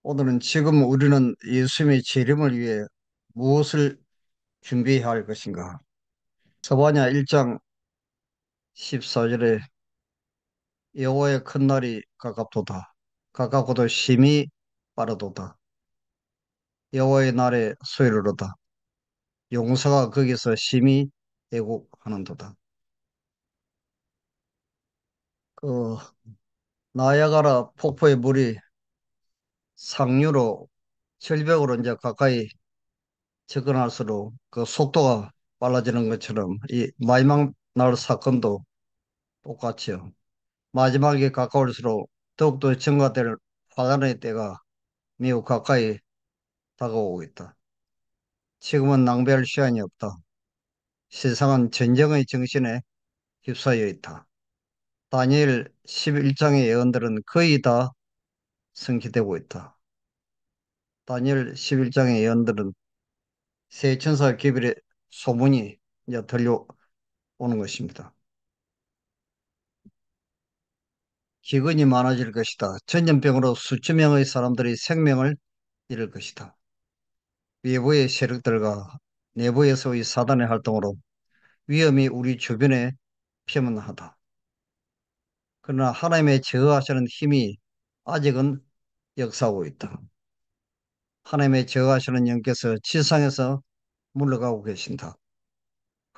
오늘은 지금 우리는 예수님의 재림을 위해 무엇을 준비해야 할 것인가? 서바냐 1장 14절에 여호와의 큰 날이 가깝도다. 가깝고도 심히 빠르도다. 여호와의 날에 소이르르다. 용사가 거기서 심히 애곡하는도다. 그 나야가라 폭포의 물이 상류로 절벽으로 이제 가까이 접근할수록 그 속도가 빨라지는 것처럼 이 마지막 날 사건도 똑같이요. 마지막에 가까울수록 더욱더 증가될 화단의 때가 매우 가까이 다가오고 있다. 지금은 낭비할 시간이 없다. 세상은 전쟁의 정신에 휩싸여 있다. 다니엘 11장의 예언들은 거의 다 성취되고 있다. 다니엘 11장의 예언들은 새 천사 기별의 소문이 이제 들려오는 것입니다. 기근이 많아질 것이다. 전염병으로 수천 명의 사람들이 생명을 잃을 것이다. 외부의 세력들과 내부에서의 사단의 활동으로 위험이 우리 주변에 피문하다. 그러나 하나님의 제어하시는 힘이 아직은 역사하고 있다. 하나님의 제어하시는 영께서 지상에서 물러가고 계신다.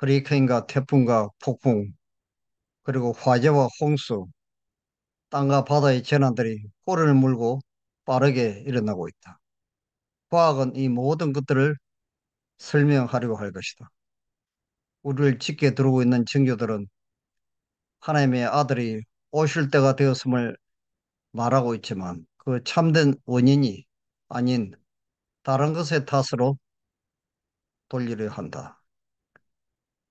허리케인과 태풍과 폭풍, 그리고 화재와 홍수, 땅과 바다의 재난들이 꼬리를 물고 빠르게 일어나고 있다. 과학은 이 모든 것들을 설명하려고 할 것이다. 우리를 짙게 두르고 있는 징조들은 하나님의 아들이 오실 때가 되었음을 말하고 있지만 그 참된 원인이 아닌 다른 것의 탓으로 돌리려 한다.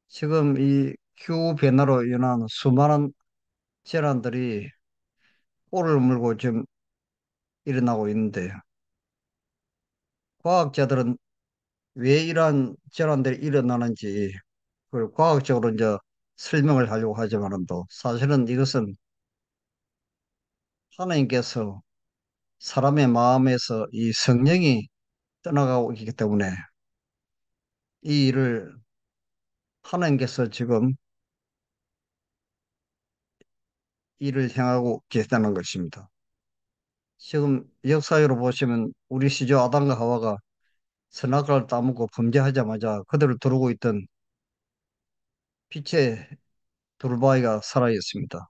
지금 이 기후변화로 인한 수많은 재난들이 꼬리를 물고 지금 일어나고 있는데 과학자들은 왜 이러한 재난들이 일어나는지 그걸 과학적으로 이제 설명을 하려고 하지만도 사실은 이것은 하나님께서 사람의 마음에서 이 성령이 떠나가고 있기 때문에 이 일을 하나님께서 지금 일을 행하고 계시다는 것입니다. 지금 역사적으로 보시면 우리 시조 아담과 하와가 선악과를 따먹고 범죄하자마자 그들을 두르고 있던 빛의 둘바위가 살아있습니다.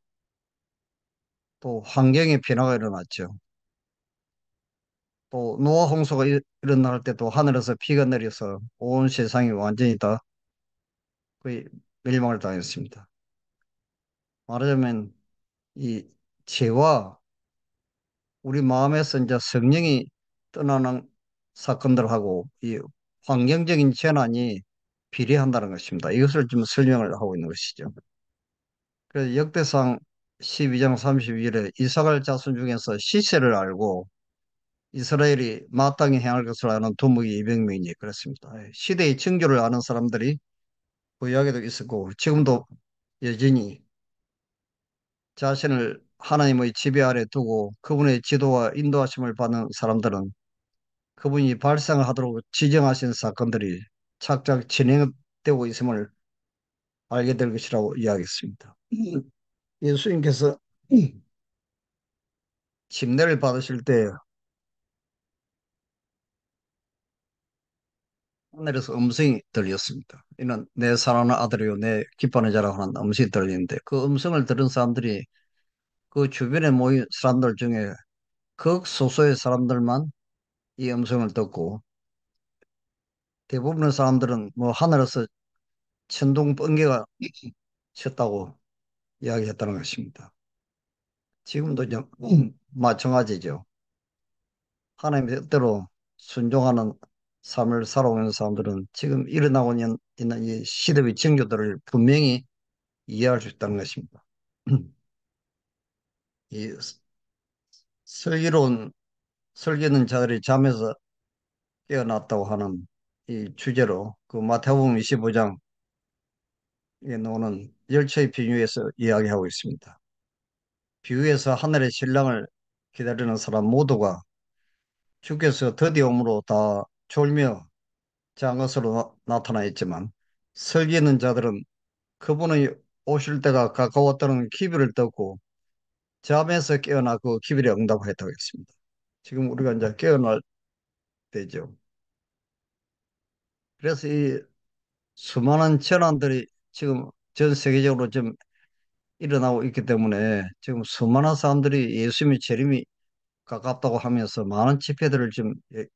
또 환경의 변화가 일어났죠. 또 노아 홍수가 일어날 때도 하늘에서 비가 내려서 온 세상이 완전히 다 거의 멸망을 당했습니다. 말하자면 이 죄와 우리 마음에서 이제 성령이 떠나는 사건들하고 이 환경적인 재난이 비례한다는 것입니다. 이것을 좀 설명을 하고 있는 것이죠. 그래서 역대상 12장 32절에 이스라엘 자손 중에서 시세를 알고 이스라엘이 마땅히 행할 것을 아는 두목이 200명이니 그렇습니다. 시대의 징조를 아는 사람들이 그 이야기도 있었고 지금도 여전히 자신을 하나님의 지배 아래 두고 그분의 지도와 인도하심을 받는 사람들은 그분이 발생을 하도록 지정하신 사건들이 착착 진행되고 있음을 알게 될 것이라고 이야기했습니다. 예수님께서 침례를 받으실 때 하늘에서 음성이 들렸습니다. 이는 내 사랑하는 아들이요 내 기뻐하는 자라고 하는 음성이 들리는데 그 음성을 들은 사람들이 그 주변에 모인 사람들 중에 극소수의 사람들만 이 음성을 듣고 대부분의 사람들은 뭐 하늘에서 천둥 번개가 쳤다고 이야기했다는 것입니다. 지금도 좀 마찬가지죠. 하나님의 뜻대로 순종하는 삶을 살아오는 사람들은 지금 일어나고 있는 이 시대의 징조들을 분명히 이해할 수 있다는 것입니다. 이 슬기로운 설계는 자들이 잠에서 깨어났다고 하는 이 주제로 그 마태복음 25장에 나오는 열처의 비유에서 이야기하고 있습니다. 비유에서 하늘의 신랑을 기다리는 사람 모두가 주께서 드디어 오므로 다 졸며 잔 것으로 나타나 있지만 설기는 자들은 그분의 오실 때가 가까웠다는 기비를 듣고 잠에서 깨어나 그 기비에 응답했다고 했습니다. 지금 우리가 이제 깨어날 때죠. 그래서 이 수많은 재난들이 지금 전 세계적으로 좀 일어나고 있기 때문에 지금 수많은 사람들이 예수님의 재림이 가깝다고 하면서 많은 집회들을 지금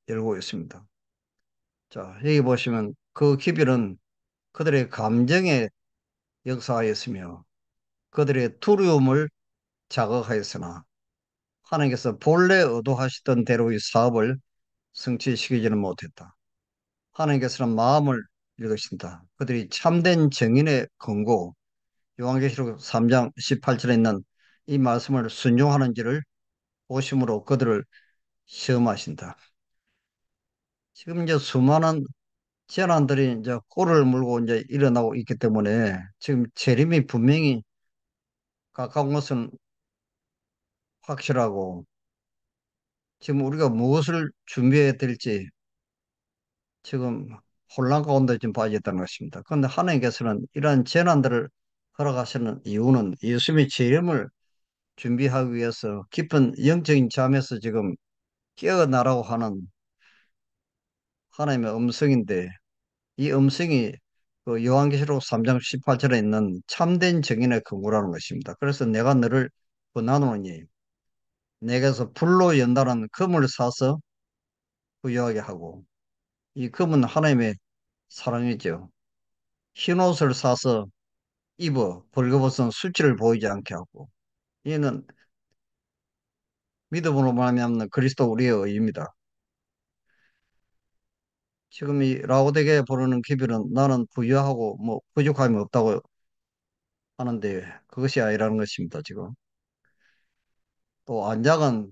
열고 있습니다. 자, 여기 보시면 그 기별은 그들의 감정에 역사하였으며 그들의 두려움을 자극하였으나 하나님께서 본래 의도하시던 대로의 사업을 성취시키지는 못했다. 하나님께서는 마음을 읽으신다. 그들이 참된 정인의 근고 요한계시록 3장 18절에 있는 이 말씀을 순종하는지를 보심으로 그들을 시험하신다. 지금 이제 수많은 재난들이 이제 꼬리를 물고 이제 일어나고 있기 때문에 지금 재림이 분명히 가까운 것은 확실하고 지금 우리가 무엇을 준비해야 될지 지금 혼란 가운데 좀 빠졌다는 것입니다. 그런데 하나님께서는 이러한 재난들을 허락하시는 이유는 예수님의 재림을 준비하기 위해서 깊은 영적인 잠에서 지금 깨어나라고 하는 하나님의 음성인데 이 음성이 그 요한계시록 3장 18절에 있는 참된 정인의 근거라는 것입니다. 그래서 내가 너를 권하노니 내게서 불로 연다는 금을 사서 부유하게 하고 이 금은 하나님의 사랑이죠. 흰 옷을 사서 입어 벌거벗은 수치를 보이지 않게 하고 이는 믿음으로 말하면 그리스도 우리의 의입니다. 지금 이 라오데게 부르는 기별은 나는 부유하고 뭐 부족함이 없다고 하는데 그것이 아니라는 것입니다. 지금 또 안장은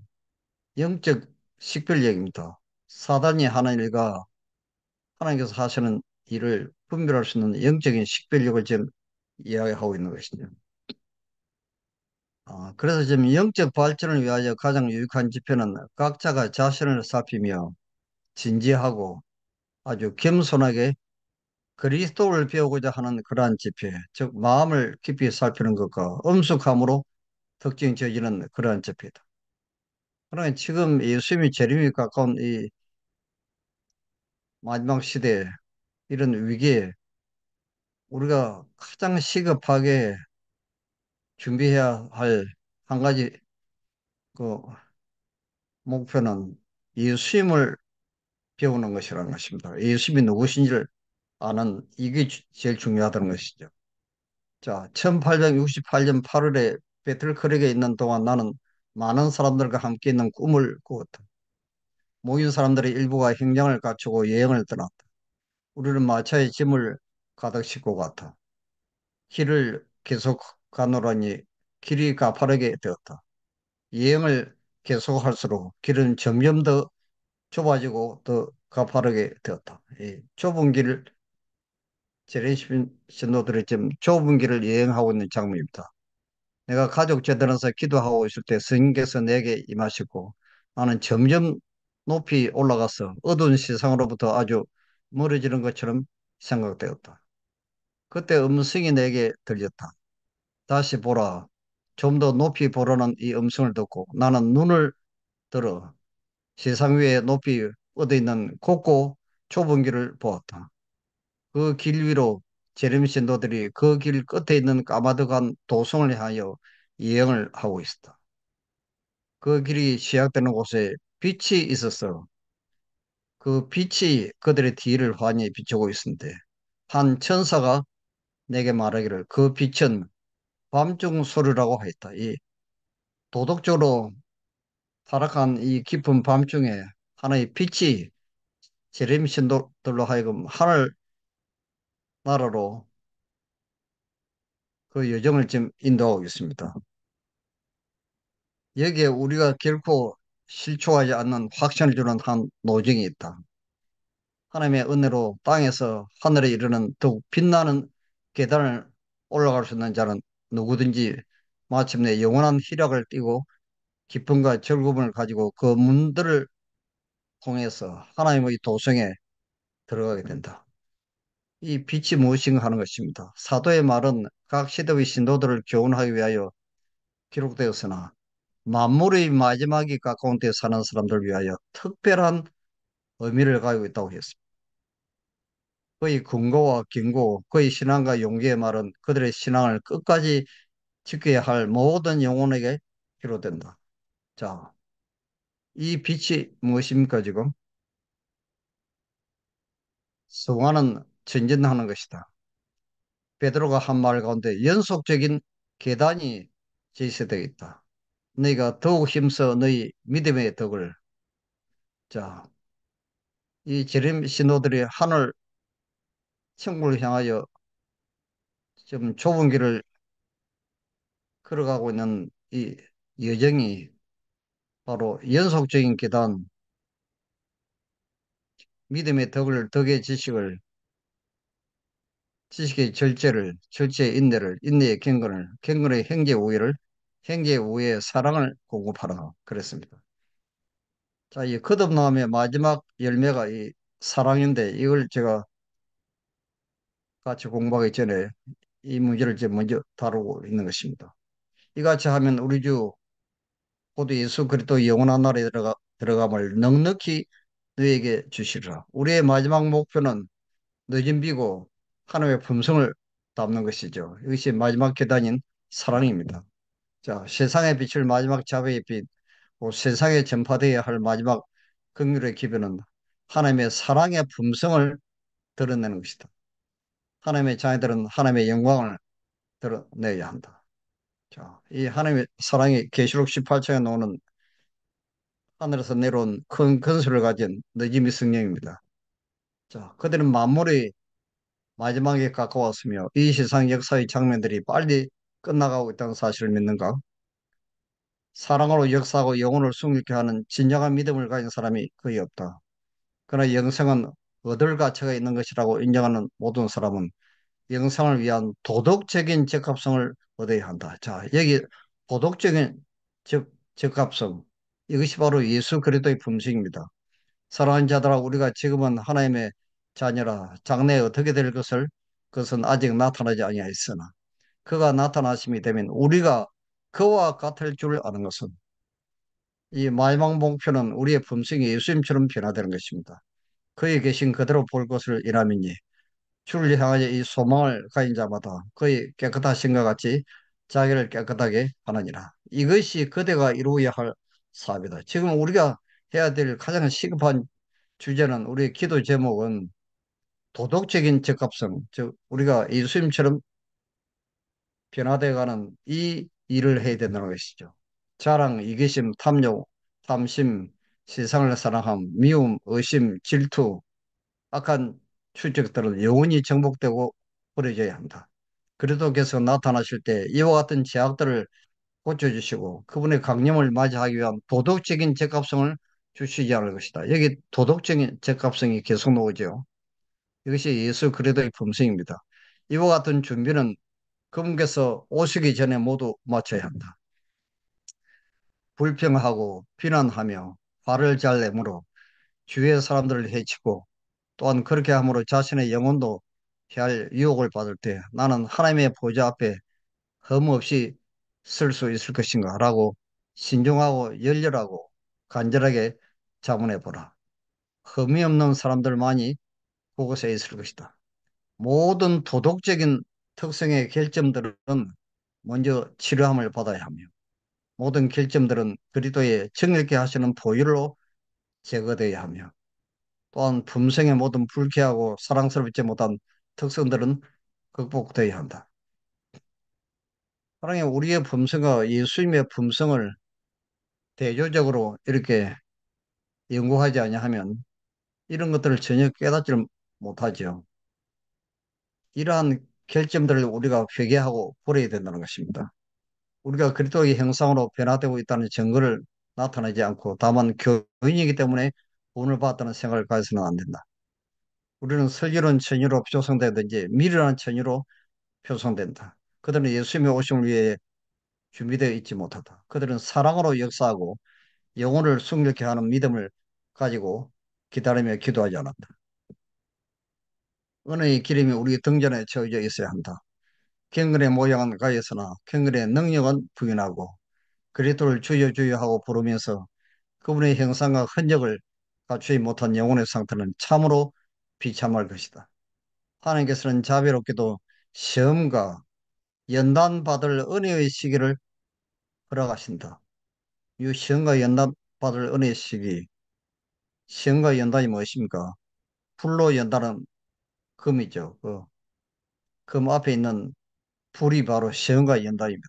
영적 식별력입니다. 사단이 하는 일과 하나님께서 하시는 일을 분별할 수 있는 영적인 식별력을 지금 이야기하고 있는 것이죠. 그래서 지금 영적 발전을 위하여 가장 유익한 집회는 각자가 자신을 살피며 진지하고 아주 겸손하게 그리스도를 배우고자 하는 그러한 집회, 즉 마음을 깊이 살피는 것과 엄숙함으로 특징 지어지는 그러한 집회다. 그러나 지금 예수님이 재림이 가까운 이 마지막 시대에 이런 위기에 우리가 가장 시급하게 준비해야 할 한 가지 그 목표는 예수님을 배우는 것이라는 것입니다. 예수님이 누구신지를 아는 이게 제일 중요하다는 것이죠. 자, 1868년 8월에 배틀크릭에 있는 동안 나는 많은 사람들과 함께 있는 꿈을 꾸었다. 모인 사람들의 일부가 행장을 갖추고 여행을 떠났다. 우리는 마차에 짐을 가득 싣고 갔다. 길을 계속 가노라니 길이 가파르게 되었다. 여행을 계속할수록 길은 점점 더 좁아지고 더 가파르게 되었다. 이 좁은 길을 제레신 신도들이 지금 좁은 길을 여행하고 있는 장면입니다. 내가 가족 재단에서 기도하고 있을 때 스님께서 내게 임하시고 나는 점점 높이 올라가서 어두운 세상으로부터 아주 멀어지는 것처럼 생각되었다. 그때 음성이 내게 들렸다. 다시 보라. 좀 더 높이 보라는 이 음성을 듣고 나는 눈을 들어 세상 위에 높이 뻗어 있는 곱고 좁은 길을 보았다. 그 길 위로 재림 신도들이 그 길 끝에 있는 까마득한 도성을 향하여 여행을 하고 있었다. 그 길이 시작되는 곳에 빛이 있었어. 그 빛이 그들의 뒤를 환히 비추고 있었는데 한 천사가 내게 말하기를 그 빛은 밤중 소리라고 했다. 이 도덕적으로 타락한 이 깊은 밤중에 하나의 빛이 재림 신도들로 하여금 하늘 나라로 그 여정을 지금 인도하고 있습니다. 여기에 우리가 결코 실족하지 않는 확신을 주는 한 노정이 있다. 하나님의 은혜로 땅에서 하늘에 이르는 더욱 빛나는 계단을 올라갈 수 있는 자는 누구든지 마침내 영원한 희락을 띠고 기쁨과 즐거움을 가지고 그 문들을 통해서 하나님의 도성에 들어가게 된다. 이 빛이 무엇인가 하는 것입니다. 사도의 말은 각 시대의 신도들을 교훈하기 위하여 기록되었으나 만물의 마지막이 가까운 때 사는 사람들 위하여 특별한 의미를 가지고 있다고 했습니다. 그의 근거와 경고, 그의 신앙과 용기의 말은 그들의 신앙을 끝까지 지켜야 할 모든 영혼에게 필요된다. 자, 이 빛이 무엇입니까, 지금? 성화는 전진하는 것이다. 베드로가 한 말 가운데 연속적인 계단이 제시되어 있다. 너희가 더욱 힘써 너희 믿음의 덕을, 자, 이 재림 신도들이 하늘 천국을 향하여 좀 좁은 길을 걸어가고 있는 이 여정이 바로 연속적인 계단, 믿음의 덕의 지식을, 지식의 절제를, 절제의 인내를, 인내의 경건을, 경건의 행제 우애를, 행제 우애의 사랑을 공급하라. 그랬습니다. 자, 이 거듭남의 마지막 열매가 이 사랑인데 이걸 제가 같이 공부하기 전에 이 문제를 이제 먼저 다루고 있는 것입니다. 이같이 하면 우리 주 곧 예수 그리스도 영원한 나라에 들어감을 넉넉히 너에게 주시리라. 우리의 마지막 목표는 늦은 비고 하나님의 품성을 담는 것이죠. 이것이 마지막 계단인 사랑입니다. 자, 세상의 빛을 마지막 자비의 빛, 또 세상에 전파되어야 할 마지막 긍휼의 기별은 하나님의 사랑의 품성을 드러내는 것이다. 하나님의 자녀들은 하나님의 영광을 드러내야 한다. 자, 이 하나님의 사랑이 계시록 18장에 나오는 하늘에서 내려온 큰 권세를 가진 느지미 성령입니다. 자, 그들은 만물의 마지막에 가까웠으며 이 세상 역사의 장면들이 빨리 끝나가고 있다는 사실을 믿는가? 사랑으로 역사하고 영혼을 순결케 하는 진정한 믿음을 가진 사람이 거의 없다. 그러나 영생은 얻을 가치가 있는 것이라고 인정하는 모든 사람은 영생을 위한 도덕적인 적합성을 얻어야 한다. 자, 여기 도덕적인 적합성, 이것이 바로 예수 그리스도의 품성입니다. 사랑하는 자들아, 우리가 지금은 하나님의 자녀라. 장래에 어떻게 될 것을 그것은 아직 나타나지 아니하였으나 그가 나타나심이 되면 우리가 그와 같을 줄 아는 것은 이 마지막 목표는 우리의 품성이 예수님처럼 변화되는 것입니다. 그의 계신 그대로 볼 것을 이라미니 주를 향하여 이 소망을 가진 자마다 그의 깨끗하신 것 같이 자기를 깨끗하게 하느니라. 이것이 그대가 이루어야 할 사업이다. 지금 우리가 해야 될 가장 시급한 주제는 우리의 기도 제목은 도덕적인 적합성, 즉 우리가 예수님처럼 변화되어가는 이 일을 해야 된다는 것이죠. 자랑, 이기심, 탐욕, 탐심, 세상을 사랑함, 미움, 의심, 질투, 악한 추적들은 영원히 정복되고 버려져야 한다. 그리스도께서 나타나실 때 이와 같은 제약들을 고쳐주시고 그분의 강림을 맞이하기 위한 도덕적인 적합성을 주시지 않을 것이다. 여기 도덕적인 적합성이 계속 나오죠. 이것이 예수 그리스도의 품성입니다. 이와 같은 준비는 그분께서 오시기 전에 모두 마쳐야 한다. 불평하고 비난하며 화를 잘 내므로 주위의 사람들을 해치고 또한 그렇게 함으로 자신의 영혼도 해할 유혹을 받을 때 나는 하나님의 보좌 앞에 흠없이 쓸 수 있을 것인가 라고 신중하고 열렬하고 간절하게 자문해 보라. 흠이 없는 사람들만이 그곳에 있을 것이다. 모든 도덕적인 특성의 결점들은 먼저 치료함을 받아야 하며 모든 결점들은 그리스도의 정결케 하시는 보혈로 제거되어야 하며 또한 품성의 모든 불쾌하고 사랑스럽지 못한 특성들은 극복되어야 한다. 사랑해 우리의 품성과 예수님의 품성을 대조적으로 이렇게 연구하지 아니하면 이런 것들을 전혀 깨닫지 못하죠. 이러한 결점들을 우리가 회개하고 버려야 된다는 것입니다. 우리가 그리스도의 형상으로 변화되고 있다는 증거를 나타내지 않고 다만 교인이기 때문에 구원을 받았다는 생각을 가져서는 안 된다. 우리는 슬기로운 처녀로 표성되든지 미련한 처녀로 표성된다. 그들은 예수님의 오심을 위해 준비되어 있지 못하다. 그들은 사랑으로 역사하고 영혼을 순결케 하는 믿음을 가지고 기다리며 기도하지 않았다. 은혜의 기름이 우리 등전에 채워져 있어야 한다. 경건의 모양은 가졌으나 경건의 능력은 부인하고 그리스도를 주여 주여 하고 부르면서 그분의 형상과 흔적을 갖추지 못한 영혼의 상태는 참으로 비참할 것이다. 하나님께서는 자비롭게도 시험과 연단받을 은혜의 시기를 허락하신다. 이 시험과 연단받을 은혜의 시기, 시험과 연단이 무엇입니까? 불로 연단은 금이죠. 금 앞에 있는 불이 바로 시험과 연단입니다.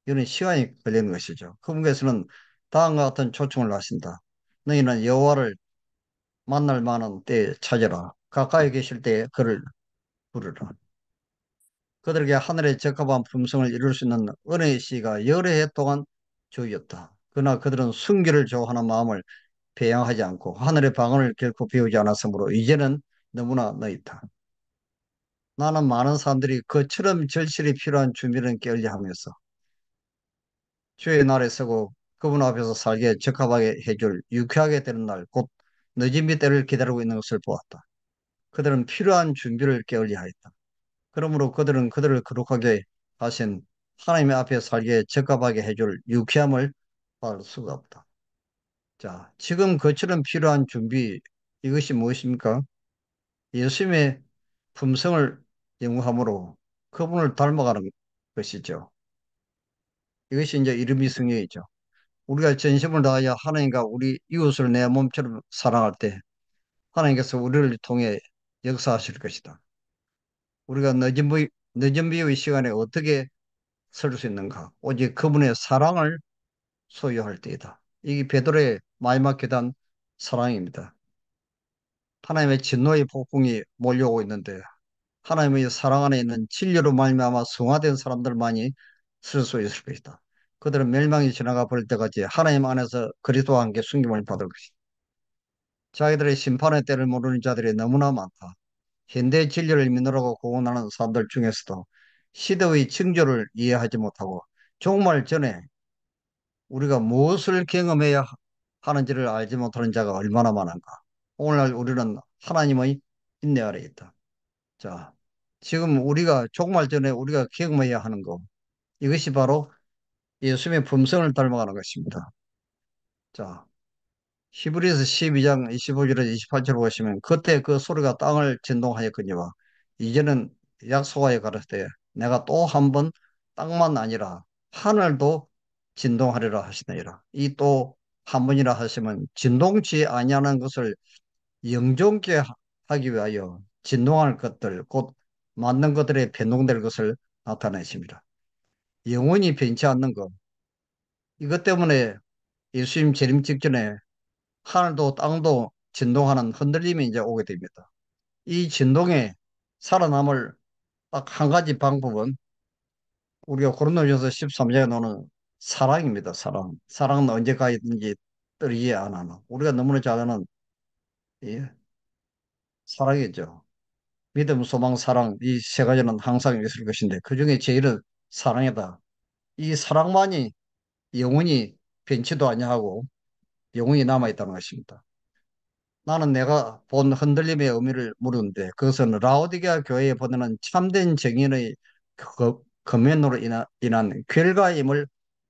이런 시간이 걸리는 것이죠. 그분께서는 다음과 같은 초청을 하신다. 너희는 여호와를 만날 만한 때에 찾아라. 가까이 계실 때에 그를 부르라. 그들에게 하늘의 적합한 품성을 이룰 수 있는 은혜의 씨가 여러 해 동안 주였다. 그러나 그들은 순기를 좋아하는 마음을 배양하지 않고 하늘의 방언을 결코 배우지 않았으므로 이제는 너무나 늦다. 나는 많은 사람들이 그처럼 절실히 필요한 준비를 깨울려 하면서 주의 날에 서고 그분 앞에서 살기에 적합하게 해줄 유쾌하게 되는 날, 곧 늦은비 때를 기다리고 있는 것을 보았다. 그들은 필요한 준비를 깨울려 하였다. 그러므로 그들은 그들을 거룩하게 하신 하나님의 앞에 살기에 적합하게 해줄 유쾌함을 받을 수가 없다. 자, 지금 그처럼 필요한 준비, 이것이 무엇입니까? 예수님의 품성을 영위함으로 그분을 닮아가는 것이죠. 이것이 이제 이름이 성령이죠. 우리가 전심을 다하여 하나님과 우리 이웃을 내 몸처럼 사랑할 때 하나님께서 우리를 통해 역사하실 것이다. 우리가 늦은 비의 시간에 어떻게 설 수 있는가? 오직 그분의 사랑을 소유할 때이다. 이게 베드로의 마지막 계단 사랑입니다. 하나님의 진노의 폭풍이 몰려오고 있는데 하나님의 사랑 안에 있는 진리로 말미암아 성화된 사람들만이 설 수 있을 것이다. 그들은 멸망이 지나가 버릴 때까지 하나님 안에서 그리스도와 함께 숨김을 받을 것이다. 자기들의 심판의 때를 모르는 자들이 너무나 많다. 현대 진리를 믿으라고 공언하는 사람들 중에서도 시대의 징조를 이해하지 못하고 종말 전에 우리가 무엇을 경험해야 하는지를 알지 못하는 자가 얼마나 많은가. 오늘날 우리는 하나님의 인내 아래 있다. 자, 지금 우리가 종말 전에 우리가 경험해야 하는 것, 이것이 바로 예수님의 품성을 닮아가는 것입니다. 자, 히브리서 12장 25절에서 28절 보시면 그때 그 소리가 땅을震동하였거니와 이제는 약속하여 가라사대 내가 또 한 번 땅만 아니라 하늘도 진동하리라 하시느니라. 이 또 한 번이라 하시면 진동치 아니하는 것을 영존케 하기 위하여 진동할 것들 곧 맞는 것들에 변동될 것을 나타내십니다. 영원히 변치 않는 것. 이것 때문에 예수님 재림 직전에 하늘도 땅도 진동하는 흔들림이 이제 오게 됩니다. 이 진동에 살아남을 딱 한 가지 방법은 우리가 고린도전서 13장에 나오는 사랑입니다. 사랑. 사랑은 언제까지든지 떨어지지 않아. 우리가 너무나 잘 아는 예, 사랑이죠. 믿음, 소망, 사랑 이 세 가지는 항상 있을 것인데 그중에 제일은 사랑이다. 이 사랑만이 영원히 변치도 아니하고 영원히 남아있다는 것입니다. 나는 내가 본 흔들림의 의미를 물었는데 그것은 라오디게아 교회에 보내는 참된 정인의 권면으로 인한 결과임을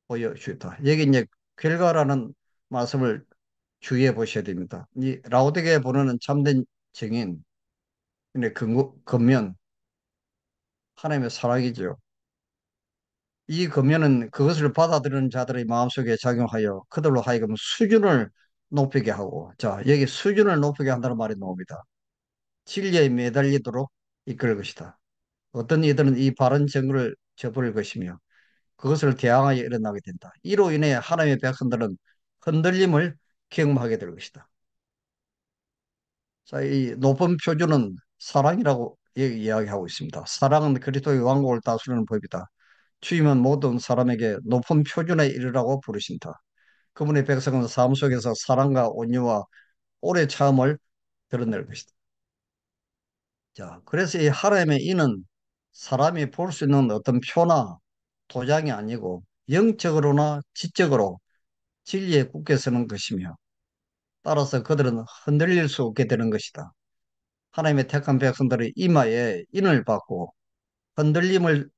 보여주다. 여기 이제 결과라는 말씀을 주의해 보셔야 됩니다. 이 라오디게아에 보내는 참된 정인, 권면, 하나님의 사랑이죠. 이 권면은 그것을 받아들이는 자들의 마음속에 작용하여 그들로 하여금 수준을 높이게 하고, 자, 여기 수준을 높이게 한다는 말이 나옵니다. 진리에 매달리도록 이끌 것이다. 어떤 이들은 이 바른 정보를 저버릴 것이며 그것을 대항하여 일어나게 된다. 이로 인해 하나님의 백성들은 흔들림을 경험하게 될 것이다. 자, 이 높은 표준은 사랑이라고 이야기하고 있습니다. 사랑은 그리스도의 왕국을 다스리는 법이다. 주님은 모든 사람에게 높은 표준에 이르라고 부르신다. 그분의 백성은 삶 속에서 사랑과 온유와 오래 참음을 드러낼 것이다. 자, 그래서 이 하나님의 인은 사람이 볼 수 있는 어떤 표나 도장이 아니고 영적으로나 지적으로 진리에 굳게 서는 것이며 따라서 그들은 흔들릴 수 없게 되는 것이다. 하나님의 택한 백성들의 이마에 인을 받고 흔들림을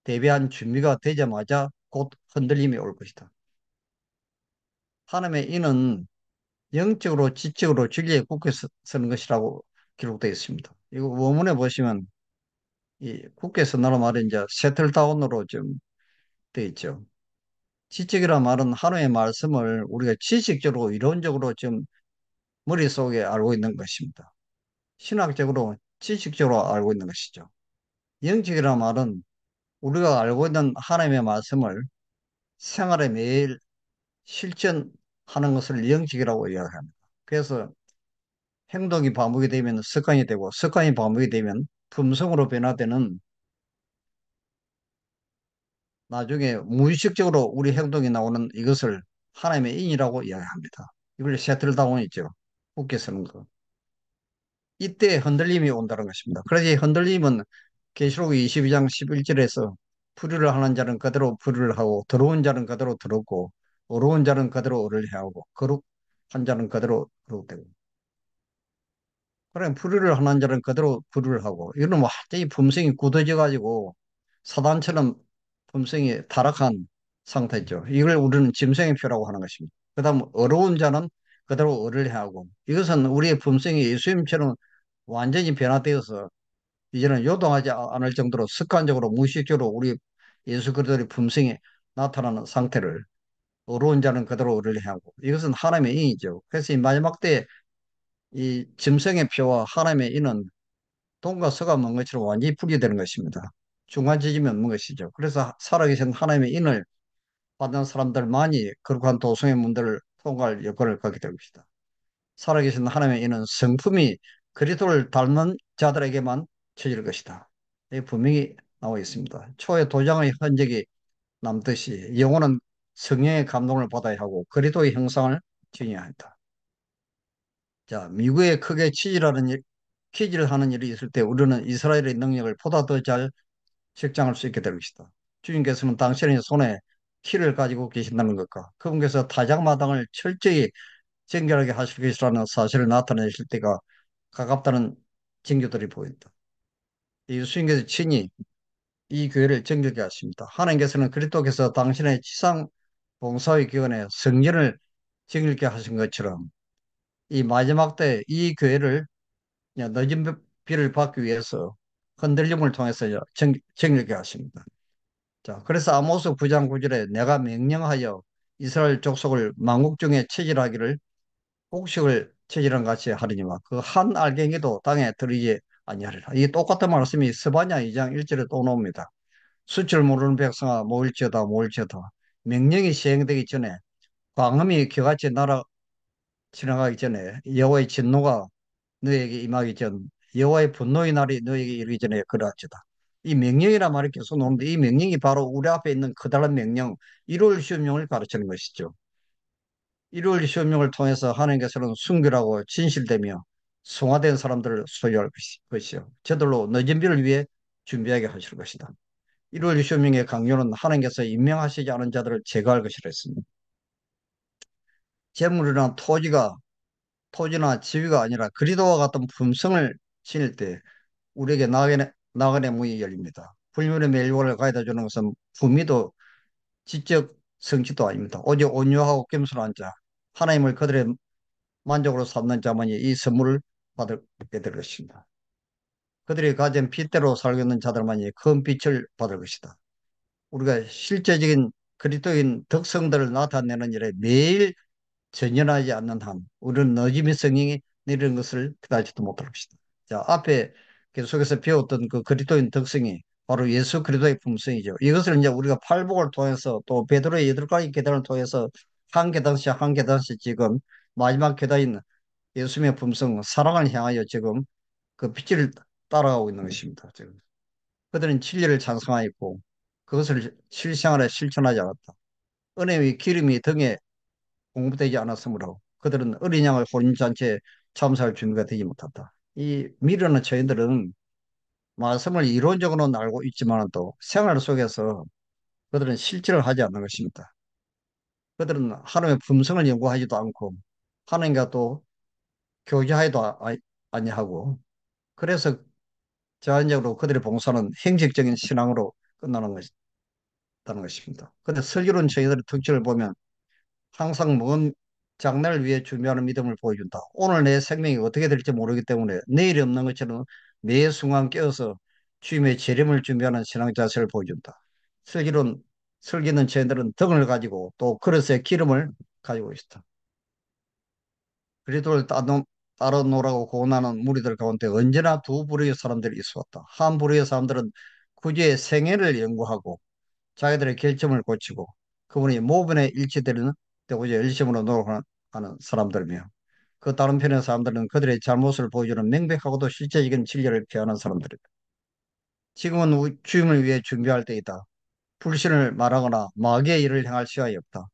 대비한 준비가 되자마자 곧 흔들림이 올 것이다. 하나님의 인은 영적으로 지적으로 진리에 굳게 서는 것이라고 기록되어 있습니다. 이거 원문에 보시면 이 굳게 서는 말은 이제 세틀다운으로 좀 되어 있죠. 지적이란 말은 하나님의 말씀을 우리가 지식적으로 이론적으로 좀 머릿속에 알고 있는 것입니다. 신학적으로 지식적으로 알고 있는 것이죠. 영적이란 말은 우리가 알고 있는 하나님의 말씀을 생활에 매일 실천하는 것을 영적이라고 이야기합니다. 그래서 행동이 반복이 되면 습관이 되고 습관이 반복이 되면 품성으로 변화되는 나중에 무의식적으로 우리 행동이 나오는 이것을 하나님의 인이라고 이야기합니다. 이걸 셔틀다운이죠. 굳게 서는 거. 이때 흔들림이 온다는 것입니다. 그래서 흔들림은 계시록 22장 11절에서 불의를 하는 자는 그대로 불의를 하고 더러운 자는 그대로 더럽고 어려운 자는 그대로 어를 해하고 거룩한 자는 그대로 거룩되고 그래 불의를 하는 자는 그대로 불의를 하고 이거는 뭐 완전히 품성이 굳어져 가지고 사단처럼 품성이 타락한 상태죠. 이걸 우리는 짐승의 표라고 하는 것입니다. 그다음 어려운 자는 그대로 어를 해하고 이것은 우리의 품성이 예수님처럼 완전히 변화되어서 이제는 요동하지 않을 정도로 습관적으로 무의식적으로 우리 예수 그리스도의 품성이 나타나는 상태를 어려운 자는 그대로 어를 해하고 이것은 하나님의 인이죠. 그래서 이 마지막 때 이 짐승의 표와 하나님의 인은 동과 서가 먼 것처럼 완전히 분리되는 것입니다. 중간 지점이 없는 것이죠. 그래서 살아계신 하나님의 인을 받는 사람들만이 거룩한 도성의 문들을 통과할 여건을 갖게 될 것이다. 살아계신 하나님의 인은 성품이 그리스도를 닮은 자들에게만 처질 것이다. 이 분명히 나와 있습니다. 초의 도장의 흔적이 남듯이 영혼은 성령의 감동을 받아야 하고 그리스도의 형상을 지녀야 한다. 자, 미국에 크게 취지를 하는 일이 있을 때 우리는 이스라엘의 능력을 보다 더 잘 실장할 수 있게 될 것이다. 주님께서는 당신의 손에 키를 가지고 계신다는 것과 그분께서 타작마당을 철저히 정결하게 하실 것이라는 사실을 나타내실 때가 가깝다는 징조들이 보인다. 예수님께서 친히 이 교회를 정결케 하십니다. 하나님께서는 그리스도께서 당신의 지상 봉사의 기간에 성전을 정결케 하신 것처럼 이 마지막 때 이 교회를 늦은 비를 받기 위해서 흔들림을 통해서 정결케 하십니다. 자, 그래서 아모스 9장 9절에 내가 명령하여 이스라엘 족속을 만국 중에 체질하기를 곡식을 체질한 같이 하리니와 그 한 알갱이도 땅에 들이지 아니하리라. 이게 똑같은 말씀이 스바냐 2장 1절에 또 나옵니다. 수출 모르는 백성아 모일지어다 모일지어다. 명령이 시행되기 전에 광음이 겨같이 날아 지나가기 전에 여호와의 진노가 너에게 임하기 전 여호와의 분노의 날이 너에게 이르기 전에 그러할지다. 이 명령이란 말이 계속 나오는데 이 명령이 바로 우리 앞에 있는 커다란 명령, 일월 시험령을 가르치는 것이죠. 일월 시험령을 통해서 하나님께서는 순결하고 진실되며 성화된 사람들을 소유할 것이요. 저들로 늦은 비를 위해 준비하게 하실 것이다. 일월 시험령의 강요는 하나님께서 임명하시지 않은 자들을 제거할 것이라 했습니다. 재물이나 토지나 지위가 아니라 그리스도와 같은 품성을 지닐 때 우리에게 나그네 문이 열립니다. 불륜의 멸류관을 가져다 주는 것은 품위도 지적 성취도 아닙니다. 오직 온유하고 겸손한 자, 하나님을 그들의 만족으로 삼는 자만이 이 선물을 받게 될 것입니다. 그들이 가진 빛대로 살고 있는 자들만이 큰 빛을 받을 것이다. 우리가 실제적인 그리스도인 특성들을 나타내는 일에 매일 전연하지 않는 한 우리는 너짐의 성령이 내리는 것을 기다리지도 못할 것이다. 자, 앞에 계속해서 배웠던 그 그리스도인 특성이 바로 예수 그리스도의 품성이죠. 이것을 이제 우리가 팔복을 통해서 또 베드로의 8가지 계단을 통해서 한 계단씩 한 계단씩 지금 마지막 계단인 예수님의 품성 사랑을 향하여 지금 그 빛을 따라가고 있는 것입니다. 지금 그들은 진리를 찬송하였고 그것을 실생활에 실천하지 않았다. 은혜의 기름이 등에 공급되지 않았으므로 그들은 어린 양을 혼인잔치에 참석할 준비가 되지 못했다. 이 미련한 저희들은 말씀을 이론적으로는 알고 있지만 또 생활 속에서 그들은 실천을 하지 않는 것입니다. 그들은 하나님의 품성을 연구하지도 않고 하나님과 또 교제하여도 아니하고, 그래서 자연적으로 그들의 봉사는 형식적인 신앙으로 끝나는 것이다는 것입니다. 그런데 슬기로운 저희들의 특징을 보면 항상 먼 장래를 위해 준비하는 믿음을 보여준다. 오늘 내 생명이 어떻게 될지 모르기 때문에 내일이 없는 것처럼 매 순간 깨어서 주님의 재림을 준비하는 신앙 자세를 보여준다. 슬기로운 슬기는 저희들은 등을 가지고 또 그릇에 기름을 가지고 있다. 그리스도를 따로 노라고 고난하는 무리들 가운데 언제나 두 부류의 사람들이 있었다. 한 부류의 사람들은 구주의 생애를 연구하고 자기들의 결점을 고치고 그분이 모분에 일치되고자 열심으로 노력하는 사람들이며, 그 다른 편의 사람들은 그들의 잘못을 보여주는 명백하고도 실제적인 진리를 피하는 사람들이다. 지금은 주임을 위해 준비할 때이다. 불신을 말하거나 마귀의 일을 행할 시간이 없다.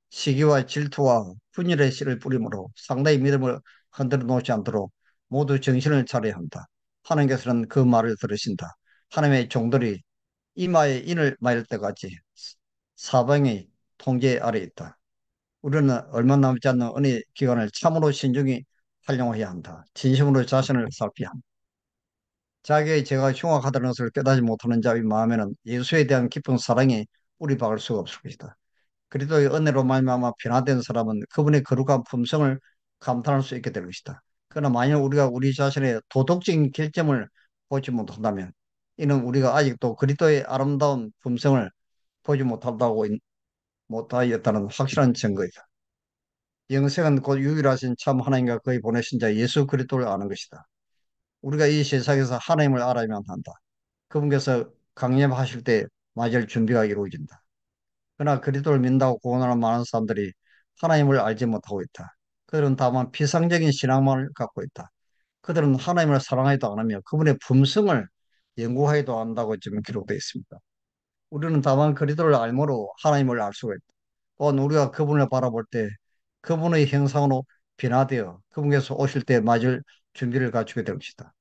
시기와 질투와 분열의 씨를 뿌림으로 상대의 믿음을 흔들어 놓지 않도록 모두 정신을 차려야 한다. 하나님께서는 그 말을 들으신다. 하나님의 종들이 이마에 인을 맞을 때까지 사방의 통제 아래 있다. 우리는 얼마 남지 않는 은혜 기간을 참으로 신중히 활용해야 한다. 진심으로 자신을 살펴야 한다. 자기의 죄가 흉악하다는 것을 깨닫지 못하는 자의 마음에는 예수에 대한 깊은 사랑이 뿌리 박을 수가 없을 것이다. 그리스도의 은혜로 말미암아 변화된 사람은 그분의 거룩한 품성을 감탄할 수 있게 될 것이다. 그러나 만약 우리가 우리 자신의 도덕적인 결점을 보지 못한다면 이는 우리가 아직도 그리스도의 아름다운 품성을 보지 못하였다는 확실한 증거이다. 영생은 곧 유일하신 참 하나님과 그의 보내신 자 예수 그리스도를 아는 것이다. 우리가 이 세상에서 하나님을 알아야만 한다. 그분께서 강림하실 때 맞이할 준비가 이루어진다. 그러나 그리스도를 믿는다고 고언하는 많은 사람들이 하나님을 알지 못하고 있다. 그들은 다만 피상적인 신앙만을 갖고 있다. 그들은 하나님을 사랑하지도 않으며 그분의 품성을 연구하지도 않는다고 지금 기록되어 있습니다. 우리는 다만 그리스도를 알므로 하나님을 알 수가 있다. 또한 우리가 그분을 바라볼 때 그분의 형상으로 변화되어 그분께서 오실 때 맞을 준비를 갖추게 될 것이다.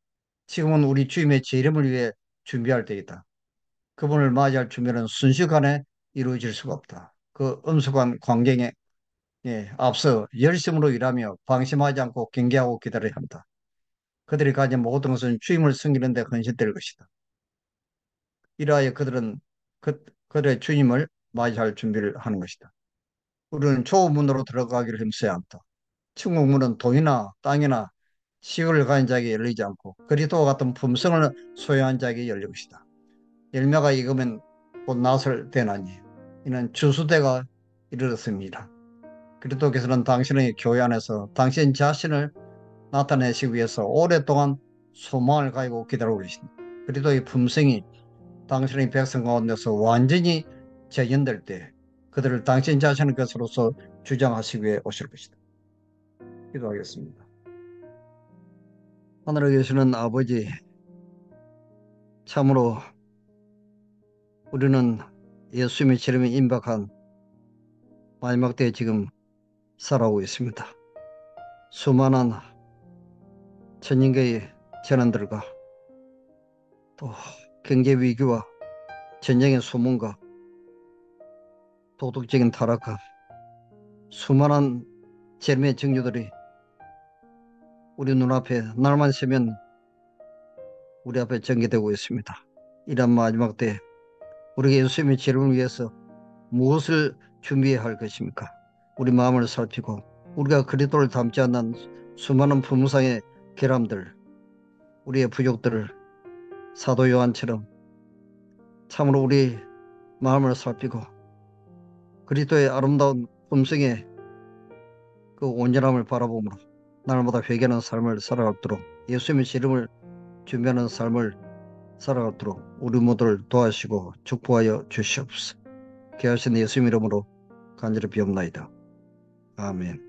지금은 우리 주님의 재림을 위해 준비할 때이다. 그분을 맞이할 준비는 순식간에 이루어질 수가 없다. 그 엄숙한 광경에 앞서 열심으로 일하며 방심하지 않고 경계하고 기다려야 한다. 그들이 가진 모든 것은 주님을 섬기는 데 헌신될 것이다. 이러하여 그들은 그들의 주님을 맞이할 준비를 하는 것이다. 우리는 좁은 문으로 들어가기를 힘써야 한다. 천국 문은 돈이나 땅이나 시골을 가진 자에게 열리지 않고 그리스도와 같은 품성을 소유한 자에게 열릴 것이다. 열매가 익으면 곧 낫을 대나니 이는 추수대가 이르렀습니다. 그리스도께서는 당신의 교회 안에서 당신 자신을 나타내시기 위해서 오랫동안 소망을 가지고 기다리고 계십니다. 그리스도의 품성이 당신의 백성 가운데서 완전히 재현될 때 그들을 당신 자신의 것으로서 주장하시기 위해 오실 것이다. 기도하겠습니다. 하늘에 계시는 아버지, 참으로 우리는 예수님의 재림에 임박한 마지막 때에 지금 살아오고 있습니다. 수많은 천인계의 재난들과 또 경제 위기와 전쟁의 소문과 도덕적인 타락과 수많은 재림의 징조들이 우리 눈앞에 날만 새면 우리 앞에 전개되고 있습니다. 이런 마지막 때 우리가 예수님의 재림을 위해서 무엇을 준비해야 할 것입니까? 우리 마음을 살피고 우리가 그리스도를 닮지 않는 수많은 품성의 결함들, 우리의 부족들을 사도 요한처럼 참으로 우리 마음을 살피고 그리스도의 아름다운 품성의 그 온전함을 바라보므로 날마다 회개하는 삶을 살아가도록 예수님의 이름을 준비하는 삶을 살아가도록 우리 모두를 도와주시고 축복하여 주시옵소서. 귀하신 예수님 이름으로 간절히 비옵나이다. 아멘.